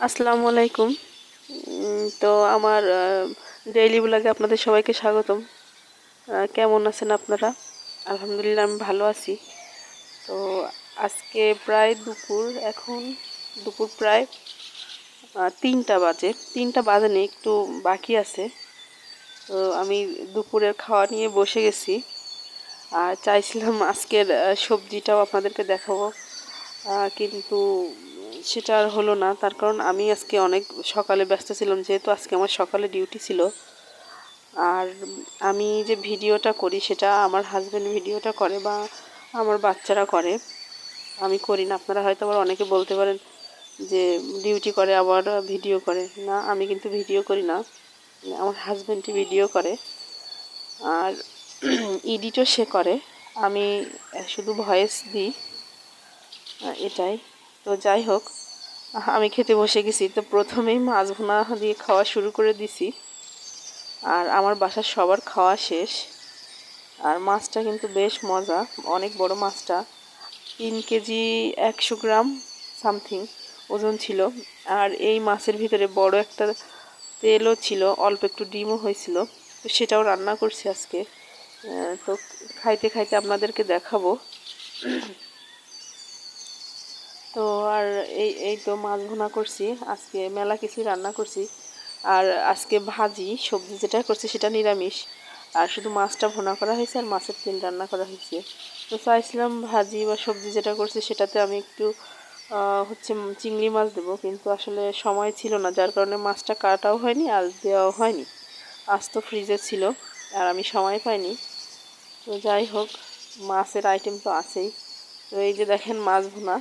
আসসালামু আলাইকুম। তো আমার ডেইলি ব্লগে আপনাদের সবাইকে স্বাগতম। কেমন আছেন আপনারা? আলহামদুলিল্লাহ আমি ভালো আছি। তো আজকে প্রায় এখন দুপুর প্রায় 3টা বাজে। 3টা বাজেনি, একটু বাকি আছে। তো আমি দুপুরের খাওয়া নিয়ে বসে গেছি। আর চাইছিলাম আজকের সবজিটাও আপনাদেরকে দেখাবো, কিন্তু সেটা আর হলো না। তার কারণ আমি আজকে অনেক সকালে ব্যস্ত ছিলাম, যেহেতু আজকে আমার সকালে ডিউটি ছিল। আর আমি যে ভিডিওটা করি সেটা আমার হাজব্যান্ড ভিডিওটা করে বা আমার বাচ্চারা করে, আমি করি না। আপনারা হয়তো আবার অনেকে বলতে পারেন যে ডিউটি করে আবার ভিডিও করে না। আমি কিন্তু ভিডিও করি না, আমার হাজব্যান্ডই ভিডিও করে। আর এডিটও সে করে, আমি শুধু ভয়েস দিই, এটাই। তো যাই হোক, আমি খেতে বসে গেছি। তো প্রথমেই মাছ ভুনা দিয়ে খাওয়া শুরু করে দিছি। আর আমার বাসার সবার খাওয়া শেষ। আর মাছটা কিন্তু বেশ মজা, অনেক বড় মাছটা। 3 কেজি 100 গ্রাম সামথিং ওজন ছিল। আর এই মাছের ভিতরে বড় একটা তেলও ছিল, অল্প একটু ডিমও হয়েছিল। তো সেটাও রান্না করছি আজকে। তো খাইতে খাইতে আপনাদেরকে দেখাবো। তো আর এই এই তো মাছ ভুনা করছি, আজকে মেলা কিছু রান্না করছি। আর আজকে ভাজি সবজি যেটা করছি সেটা নিরামিষ, আর শুধু মাছটা ভুনা করা হয়েছে আর মাছের তেল রান্না করা হয়েছে। তো চাইছিলাম ভাজি বা সবজি যেটা করছি সেটাতে আমি একটু চিংড়ি মাছ দেবো, কিন্তু আসলে সময় ছিল না, যার কারণে মাছটা কাটাও হয়নি আর দেওয়াও হয়নি। আজ তো ফ্রিজে ছিল আর আমি সময় পাইনি। তো যাই হোক, মাছের আইটেম তো আছেই। তো এই যে দেখেন মাছ ভুনা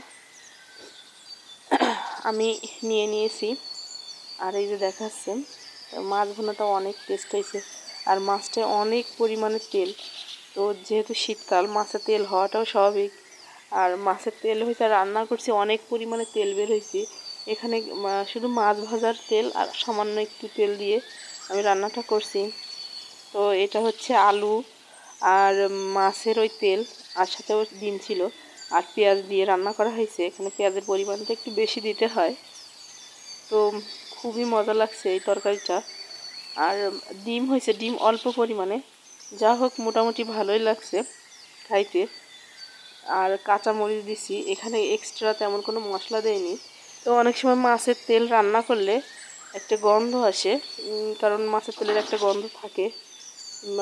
আমি নিয়ে নিয়েছি। আর এই যে দেখাচ্ছেন, মাছ ভুনাটা অনেক টেস্ট হয়েছে। আর মাছটা অনেক পরিমাণে তেল, তো যেহেতু শীতকাল মাছের তেল হওয়াটাও স্বাভাবিক। আর মাছের তেল হয়েছে, রান্না করছি অনেক পরিমাণে তেল বের হয়েছে। এখানে শুধু মাছ ভাজার তেল আর সামান্য একটু তেল দিয়ে আমি রান্নাটা করছি। তো এটা হচ্ছে আলু আর মাছের ওই তেল, আর সাথেও ডিম ছিল আর পেঁয়াজ দিয়ে রান্না করা হয়েছে। এখানে পেঁয়াজের পরিমাণটা একটু বেশি দিতে হয়। তো খুবই মজা লাগছে এই তরকারিটা। আর ডিম হয়েছে, ডিম অল্প পরিমাণে, যা হোক মোটামুটি ভালোই লাগছে খাইতে। আর কাঁচামরিচ দিছি, এখানে এক্সট্রা তেমন কোনো মশলা দেয়নি। তো অনেক সময় মাছের তেল রান্না করলে একটা গন্ধ আসে, কারণ মাছের তেলের একটা গন্ধ থাকে,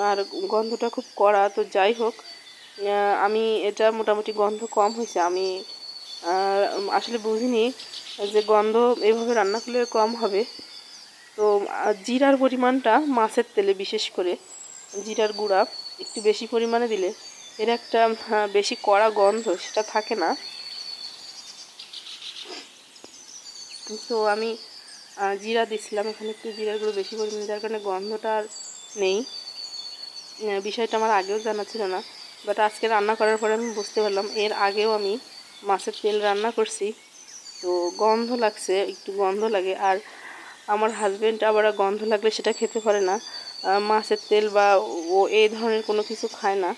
আর গন্ধটা খুব কড়া। তো যাই হোক, আমি এটা মোটামুটি গন্ধ কম হয়েছে। আমি আসলে বুঝিনি যে গন্ধ এভাবে রান্না করলে কম হবে। তো জিরার পরিমাণটা মাছের তেলে, বিশেষ করে জিরার গুঁড়া একটু বেশি পরিমাণে দিলে এর একটা বেশি কড়া গন্ধ সেটা থাকে না। তো আমি জিরা দিছিলাম এখানে, একটু জিরার গুঁড়ো বেশি পরিমাণে, যার কারণে গন্ধটা আর নেই। বিষয়টা আমার আগেও জানা ছিল না, বাট আজকে রান্না করার পরে আমি বুঝতে পারলাম। এর আগেও আমি মাছের তেল রান্না করছি, তো গন্ধ লাগছে, একটু গন্ধ লাগে। আর আমার হাজব্যান্ড আবার গন্ধ লাগলে সেটা খেতে পারে না, মাছের তেল বা ও এই ধরনের কোনো কিছু খায় না।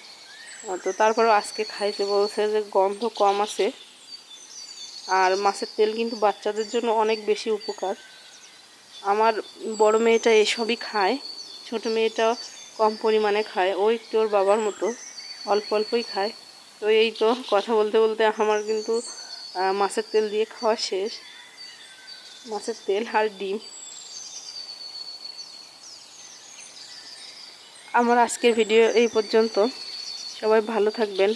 তো তারপরেও আজকে খাইতে বলছে যে গন্ধ কম আছে। আর মাছের তেল কিন্তু বাচ্চাদের জন্য অনেক বেশি উপকার। আমার বড় মেয়েটা এসবই খায়, ছোট মেয়েটা কম পরিমাণে খায়, ও একটু ওর বাবার মতো অল্প অল্পই খায়। তো এই তো কথা বলতে বলতে আমার কিন্তু মাছের তেল দিয়ে খাওয়া শেষ, মাছের তেল আর ডিম। আমার আজকের ভিডিও এই পর্যন্ত। সবাই ভালো থাকবেন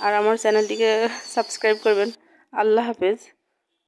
আর আমার চ্যানেলটিকে সাবস্ক্রাইব করবেন। আল্লাহ হাফেজ।